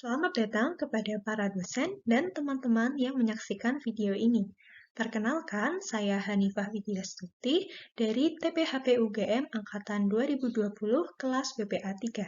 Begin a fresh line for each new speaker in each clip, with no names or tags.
Selamat datang kepada para dosen dan teman-teman yang menyaksikan video ini. Perkenalkan, saya Hanifah Widyastuti dari TPHP UGM Angkatan 2020 kelas BPA 3.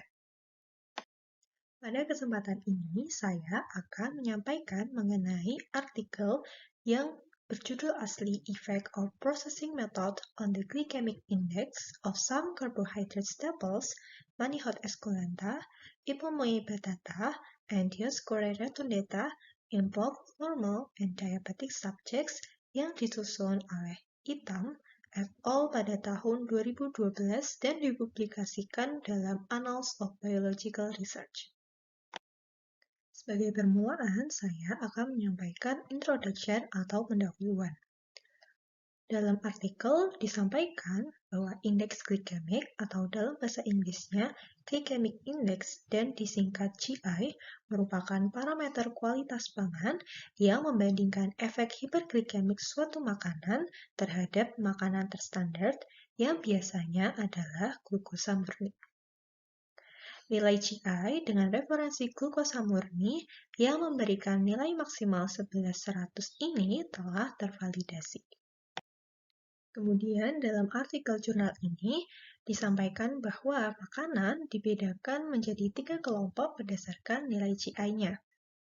Pada kesempatan ini, saya akan menyampaikan mengenai artikel yang berjudul asli Effect of Processing Method on the Glycemic Index of Some Carbohydrate Staples, Manihot esculenta, Ipomoea batata, and Dioscorea rotundata in both normal and diabetic subjects yang disusun oleh Itam et al. Pada tahun 2012 dan dipublikasikan dalam Annals of Biological Research. Sebagai permulaan, saya akan menyampaikan introduction atau pendahuluan. Dalam artikel disampaikan bahwa indeks glikemik atau dalam bahasa Inggrisnya glycemic index dan disingkat GI merupakan parameter kualitas pangan yang membandingkan efek hiperglikemik suatu makanan terhadap makanan terstandar yang biasanya adalah glukosa murni. Nilai GI dengan referensi glukosa murni yang memberikan nilai maksimal 1100 ini telah tervalidasi. Kemudian dalam artikel jurnal ini disampaikan bahwa makanan dibedakan menjadi 3 kelompok berdasarkan nilai GI-nya.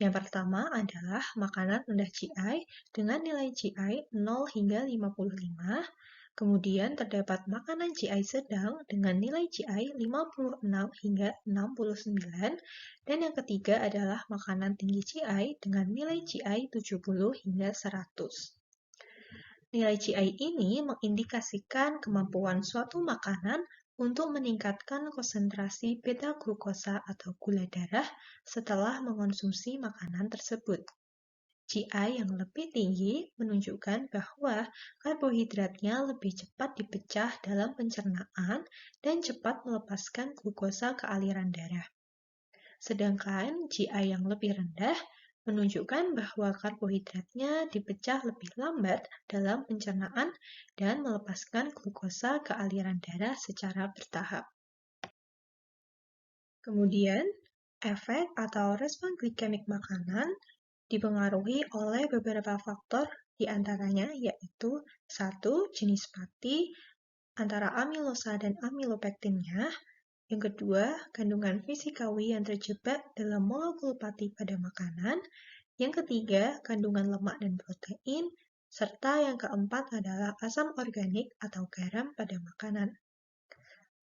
Yang pertama adalah makanan rendah GI dengan nilai GI 0 hingga 55. Kemudian terdapat makanan GI sedang dengan nilai GI 56 hingga 69. Dan yang ketiga adalah makanan tinggi GI dengan nilai GI 70 hingga 100. Nilai GI ini mengindikasikan kemampuan suatu makanan untuk meningkatkan konsentrasi beta-glukosa atau gula darah setelah mengonsumsi makanan tersebut. GI yang lebih tinggi menunjukkan bahwa karbohidratnya lebih cepat dipecah dalam pencernaan dan cepat melepaskan glukosa ke aliran darah. Sedangkan GI yang lebih rendah menunjukkan bahwa karbohidratnya dipecah lebih lambat dalam pencernaan dan melepaskan glukosa ke aliran darah secara bertahap. Kemudian, efek atau respon glikemik makanan dipengaruhi oleh beberapa faktor diantaranya yaitu 1. Jenis pati antara amilosa dan amilopektinnya. Yang kedua, kandungan fisikawi yang terjebak dalam molekul pati pada makanan. Yang ketiga, kandungan lemak dan protein. Serta yang keempat adalah asam organik atau garam pada makanan.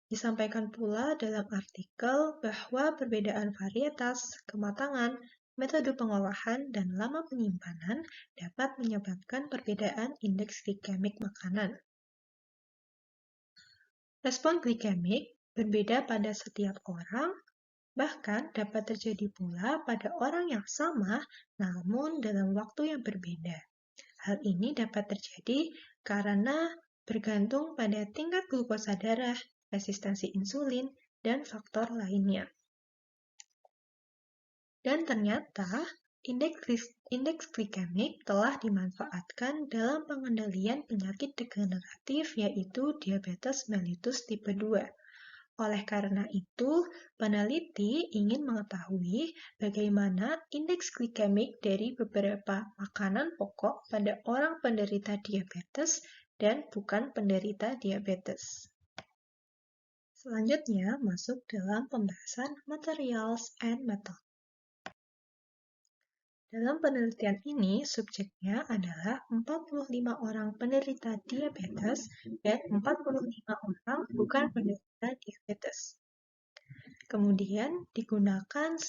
Disampaikan pula dalam artikel bahwa perbedaan varietas, kematangan, metode pengolahan, dan lama penyimpanan dapat menyebabkan perbedaan indeks glikemik makanan. Respon glikemik berbeda pada setiap orang, bahkan dapat terjadi pula pada orang yang sama namun dalam waktu yang berbeda. Hal ini dapat terjadi karena bergantung pada tingkat glukosa darah, resistensi insulin, dan faktor lainnya. Dan ternyata, indeks glikemik telah dimanfaatkan dalam pengendalian penyakit degeneratif yaitu diabetes mellitus tipe 2. Oleh karena itu, peneliti ingin mengetahui bagaimana indeks glikemik dari beberapa makanan pokok pada orang penderita diabetes dan bukan penderita diabetes. Selanjutnya, masuk dalam pembahasan materials and method. Dalam penelitian ini, subjeknya adalah 45 orang penderita diabetes dan 45 orang bukan penderita diabetes. Kemudian, digunakan 9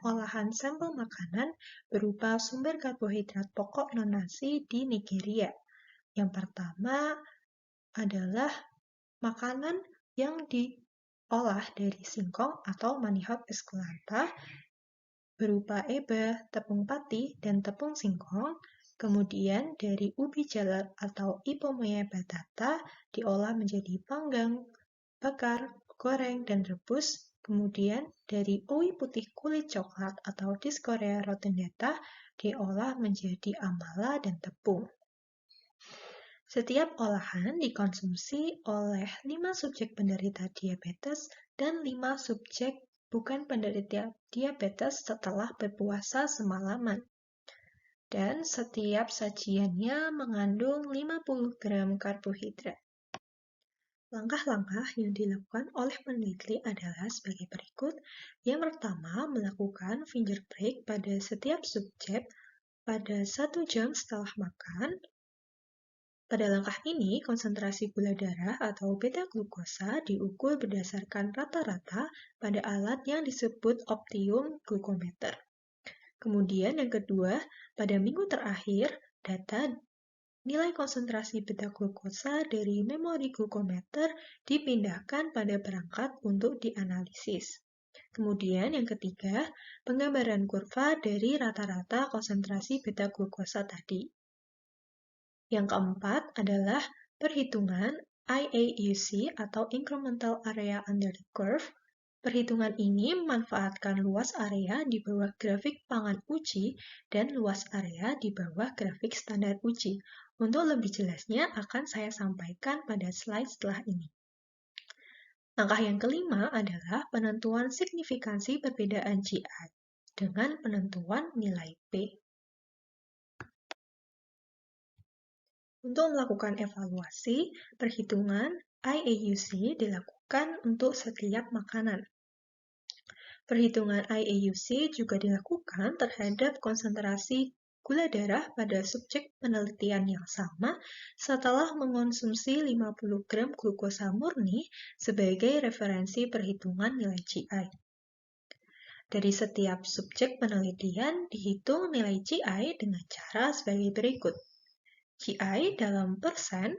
olahan sampel makanan berupa sumber karbohidrat pokok non-nasi di Nigeria. Yang pertama adalah makanan yang diolah dari singkong atau Manihot esculenta, berupa eba, tepung pati, dan tepung singkong. Kemudian dari ubi jalar atau Ipomoea batata diolah menjadi panggang, bakar, goreng, dan rebus. Kemudian dari uwi putih kulit coklat atau Dioscorea rotundata diolah menjadi amala dan tepung. Setiap olahan dikonsumsi oleh 5 subjek penderita diabetes dan 5 subjek bukan penderita diabetes setelah berpuasa semalaman. Dan setiap sajiannya mengandung 50 gram karbohidrat. Langkah-langkah yang dilakukan oleh peneliti adalah sebagai berikut. Yang pertama, melakukan finger break pada setiap subjek pada 1 jam setelah makan. Pada langkah ini, konsentrasi gula darah atau beta-glukosa diukur berdasarkan rata-rata pada alat yang disebut optimum glukometer. Kemudian yang kedua, pada minggu terakhir, data nilai konsentrasi beta-glukosa dari memori glukometer dipindahkan pada perangkat untuk dianalisis. Kemudian yang ketiga, penggambaran kurva dari rata-rata konsentrasi beta-glukosa tadi. Yang keempat adalah perhitungan IAUC atau Incremental Area Under the Curve. Perhitungan ini memanfaatkan luas area di bawah grafik pangan uji dan luas area di bawah grafik standar uji. Untuk lebih jelasnya akan saya sampaikan pada slide setelah ini. Langkah yang kelima adalah penentuan signifikansi perbedaan GI dengan penentuan nilai P. Untuk melakukan evaluasi, perhitungan IAUC dilakukan untuk setiap makanan. Perhitungan IAUC juga dilakukan terhadap konsentrasi gula darah pada subjek penelitian yang sama setelah mengonsumsi 50 gram glukosa murni sebagai referensi perhitungan nilai GI. Dari setiap subjek penelitian dihitung nilai GI dengan cara sebagai berikut. GI dalam persen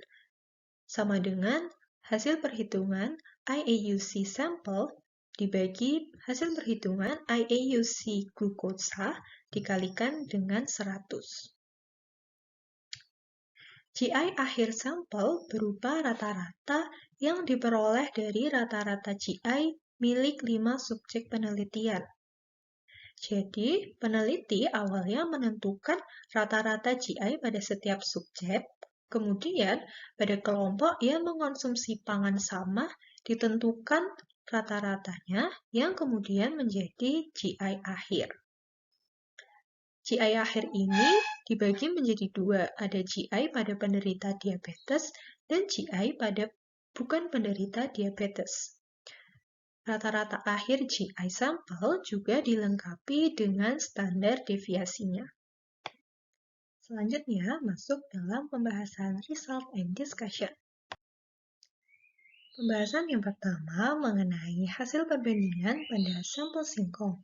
sama dengan hasil perhitungan IAUC sampel dibagi hasil perhitungan IAUC glukosa dikalikan dengan 100. GI akhir sampel berupa rata-rata yang diperoleh dari rata-rata GI milik 5 subjek penelitian. Jadi, peneliti awalnya menentukan rata-rata GI pada setiap subjek, kemudian pada kelompok yang mengonsumsi pangan sama ditentukan rata-ratanya yang kemudian menjadi GI akhir. GI akhir ini dibagi menjadi dua, ada GI pada penderita diabetes dan GI pada bukan penderita diabetes. Rata-rata akhir GI sampel juga dilengkapi dengan standar deviasinya. Selanjutnya, masuk dalam pembahasan result and discussion. Pembahasan yang pertama mengenai hasil perbandingan pada sampel singkong.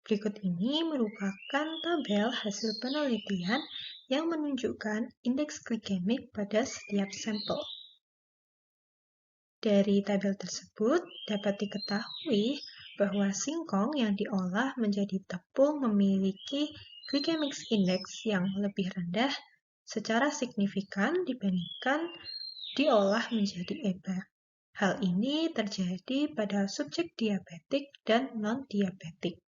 Berikut ini merupakan tabel hasil penelitian yang menunjukkan indeks glikemik pada setiap sampel. Dari tabel tersebut dapat diketahui bahwa singkong yang diolah menjadi tepung memiliki glycemic index yang lebih rendah secara signifikan dibandingkan diolah menjadi EBA. Hal ini terjadi pada subjek diabetik dan non-diabetik.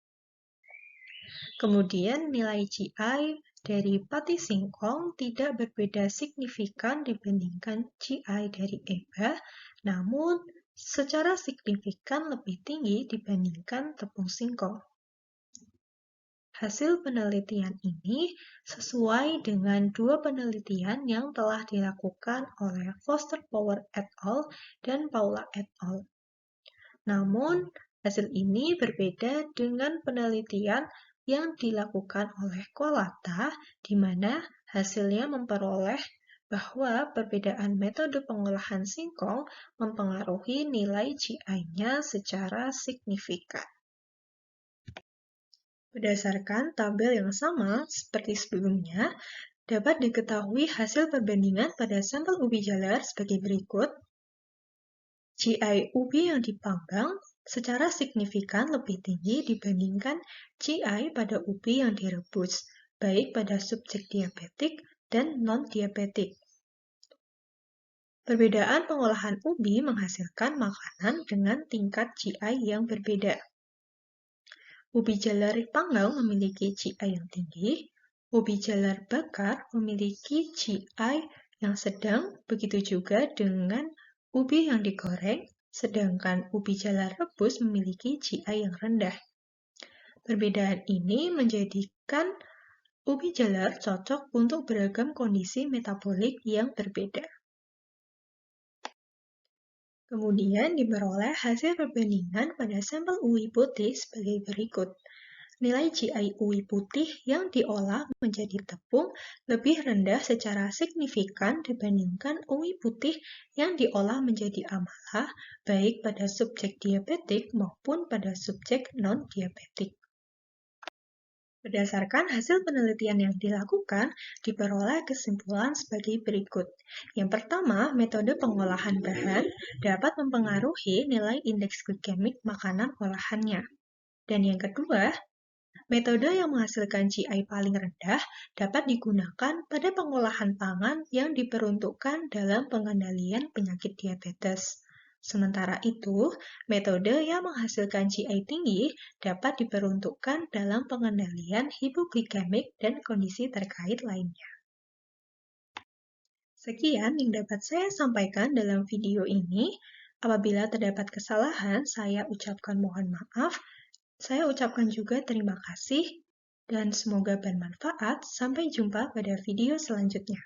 Kemudian nilai GI dari pati singkong tidak berbeda signifikan dibandingkan GI dari EBA, namun secara signifikan lebih tinggi dibandingkan tepung singkong. Hasil penelitian ini sesuai dengan dua penelitian yang telah dilakukan oleh Foster Power et al. Dan Paula et al. Namun, hasil ini berbeda dengan penelitian yang dilakukan oleh Kolata, di mana hasilnya memperoleh bahwa perbedaan metode pengolahan singkong mempengaruhi nilai GI-nya secara signifikan. Berdasarkan tabel yang sama seperti sebelumnya, dapat diketahui hasil perbandingan pada sampel ubi jalar sebagai berikut. GI ubi yang dipanggang secara signifikan lebih tinggi dibandingkan GI pada ubi yang direbus, baik pada subjek diabetik dan non-diabetik. Perbedaan pengolahan ubi menghasilkan makanan dengan tingkat GI yang berbeda. Ubi jalar panggang memiliki GI yang tinggi, ubi jalar bakar memiliki GI yang sedang, begitu juga dengan ubi yang digoreng, sedangkan ubi jalar rebus memiliki GI yang rendah. Perbedaan ini menjadikan ubi jalar cocok untuk beragam kondisi metabolik yang berbeda. Kemudian diperoleh hasil perbandingan pada sampel uwi putih sebagai berikut. Nilai GI uwi putih yang diolah menjadi tepung lebih rendah secara signifikan dibandingkan uwi putih yang diolah menjadi amala, baik pada subjek diabetik maupun pada subjek non-diabetik. Berdasarkan hasil penelitian yang dilakukan, diperoleh kesimpulan sebagai berikut. Yang pertama, metode pengolahan bahan dapat mempengaruhi nilai indeks glikemik makanan olahannya. Dan yang kedua, metode yang menghasilkan GI paling rendah dapat digunakan pada pengolahan pangan yang diperuntukkan dalam pengendalian penyakit diabetes. Sementara itu, metode yang menghasilkan GI tinggi dapat diperuntukkan dalam pengendalian hipoglikemik dan kondisi terkait lainnya. Sekian yang dapat saya sampaikan dalam video ini. Apabila terdapat kesalahan, saya ucapkan mohon maaf. Saya ucapkan juga terima kasih dan semoga bermanfaat. Sampai jumpa pada video selanjutnya.